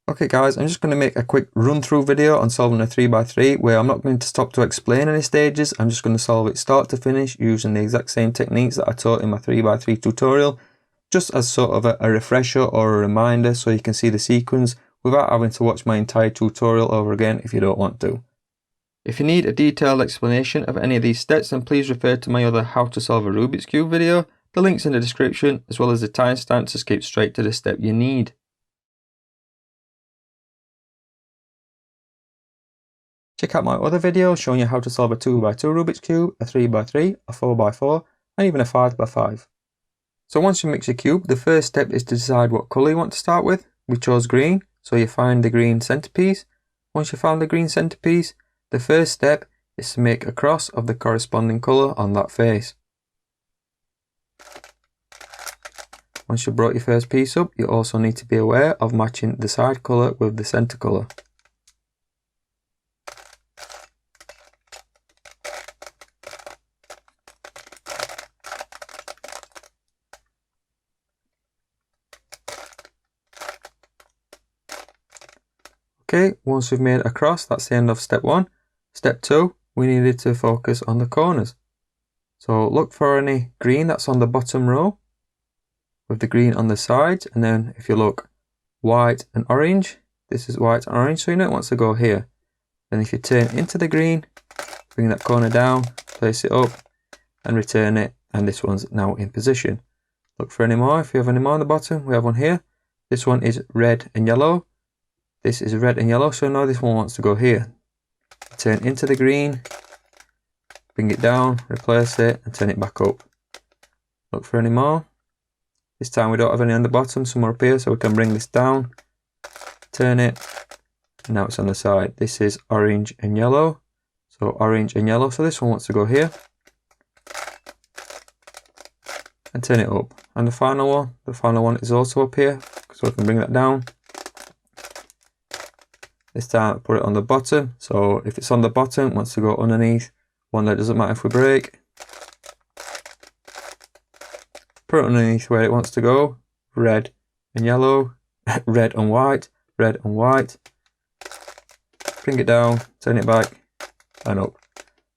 Okay guys, I'm just going to make a quick run through video on solving a 3x3 where I'm not going to stop to explain any stages. I'm just going to solve it start to finish using the exact same techniques that I taught in my 3x3 tutorial, just as sort of a refresher or a reminder so you can see the sequence without having to watch my entire tutorial over again if you don't want to. If you need a detailed explanation of any of these steps, then please refer to my other how to solve a Rubik's Cube video. The link's in the description as well as the timestamp to skip straight to the step you need. Check out my other videos showing you how to solve a 2x2 Rubik's Cube, a 3x3, a 4x4, and even a 5x5. So once you mix your cube, the first step is to decide what colour you want to start with. We chose green, so you find the green centerpiece. Once you found the green centerpiece, the first step is to make a cross of the corresponding colour on that face. Once you've brought your first piece up, you also need to be aware of matching the side colour with the centre colour. Okay, once we've made a cross, that's the end of step 1. Step 2, we needed to focus on the corners. So look for any green that's on the bottom row, with the green on the sides, and then if you look white and orange, this is white and orange, so you know it wants to go here. Then if you turn into the green, bring that corner down, place it up, and return it, and this one's now in position. Look for any more. If you have any more on the bottom, we have one here. This one is red and yellow. This is red and yellow, so now this one wants to go here. Turn into the green, bring it down, replace it, and turn it back up. Look for any more. This time we don't have any on the bottom, some more up here, so we can bring this down, turn it, and now it's on the side. This is orange and yellow, so orange and yellow, so this one wants to go here, and turn it up. And the final one is also up here, so we can bring that down. This time put it on the bottom, so if it's on the bottom, it wants to go underneath. One that doesn't matter if we break. Put it underneath where it wants to go. Red and yellow, red and white, red and white. Bring it down, turn it back, and up.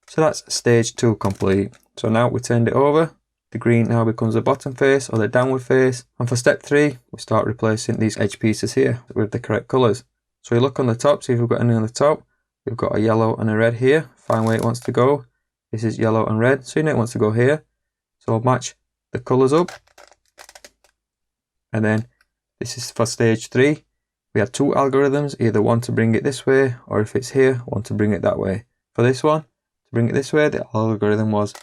So that's stage 2 complete. So now we turned it over. The green now becomes the bottom face or the downward face. And for step 3, we start replacing these edge pieces here with the correct colours. So you look on the top, see if we've got any on the top. We've got a yellow and a red here. Find where it wants to go. This is yellow and red, so you know it wants to go here. So match the colours up. And then this is for stage 3. We had 2 algorithms, either one to bring it this way, or if it's here, one to bring it that way. For this one, to bring it this way, the algorithm was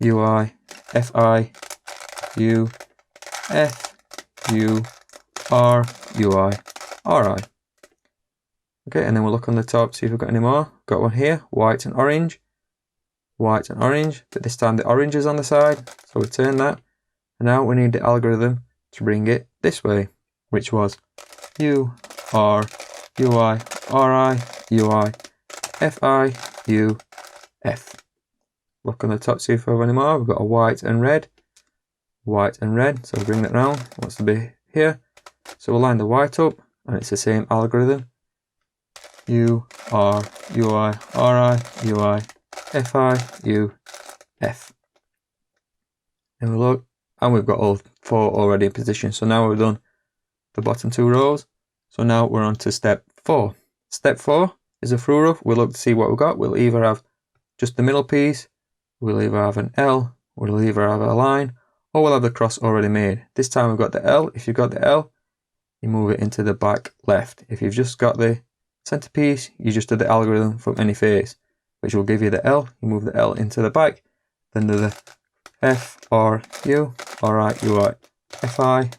UI, FI, U, F, U, R, UI, RI. Okay, and then we'll look on the top, see if we've got any more. Got one here, white and orange, but this time the orange is on the side, so we turn that. And now we need the algorithm to bring it this way, which was U, R, UI, RI, UI, FI, U, F. Look on the top, see if we have any more. We've got a white and red, so bring that round, it wants to be here. So we'll line the white up, and it's the same algorithm. U, R, UI, RI, UI, FI, U, F. And we look, and we've got all 4 already in position. So now we've done the bottom 2 rows. So now we're on to step 4. Step 4 is a through rough. We'll look to see what we've got. We'll either have just the middle piece, we'll either have an L, we'll either have a line, or we'll have the cross already made. This time we've got the L. If you've got the L, you move it into the back left. If you've just got the centerpiece, you just do the algorithm from any face, which will give you the L. You move the L into the back, then do the F, R, U, RI, UI, FI,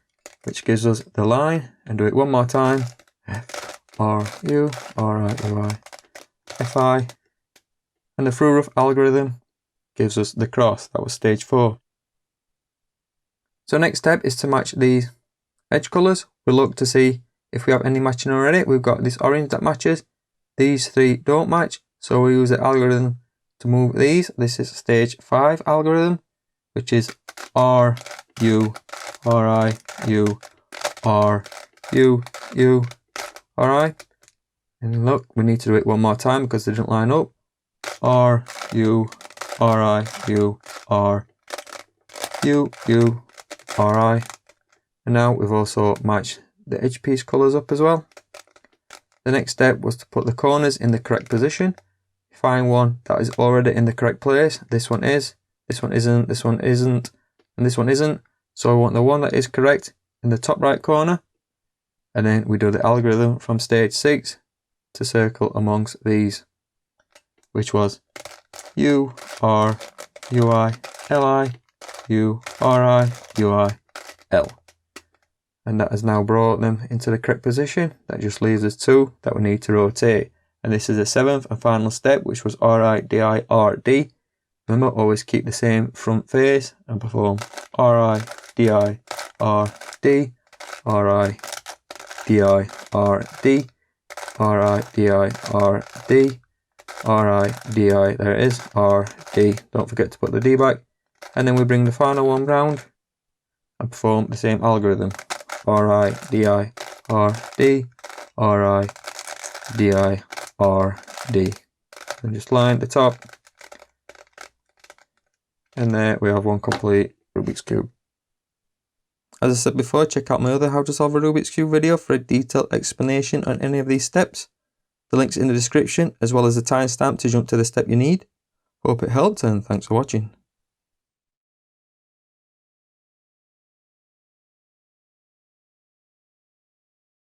which gives us the line, and do it one more time. F, R, U, RI, UI, FI, and the through rough algorithm gives us the cross. That was stage 4. So next step is to match these edge colours. We'll look to see if we have any matching already. We've got this orange that matches. These 3 don't match, so we use the algorithm to move these. This is stage 5 algorithm, which is R, U, RI, U, R, U, U, RI. And look, we need to do it one more time because they didn't line up. R, U, RI, U, R, U, U, RI. And now we've also matched the edge piece colours up as well. The next step was to put the corners in the correct position. Find one that is already in the correct place. This one is, this one isn't, this one isn't, and this one isn't. So I want the one that is correct in the top right corner. And then we do the algorithm from stage 6 to circle amongst these, which was U, R, UI, LI, U, RI, UI, L. And that has now brought them into the correct position. That just leaves us 2 that we need to rotate. And this is the 7th and final step, which was RI, DI, RD. Remember, always keep the same front face and perform RI, DI, RD, RI, DI, RD, RI, DI, RD, RI, DI, there it is, RD. Don't forget to put the D back. And then we bring the final one round and perform the same algorithm. RI, DI, RD, RI, DI, RD. And just line the top. And there we have one complete Rubik's Cube. As I said before, check out my other how to solve a Rubik's Cube video for a detailed explanation on any of these steps. The link's in the description, as well as the timestamp to jump to the step you need. Hope it helped, and thanks for watching.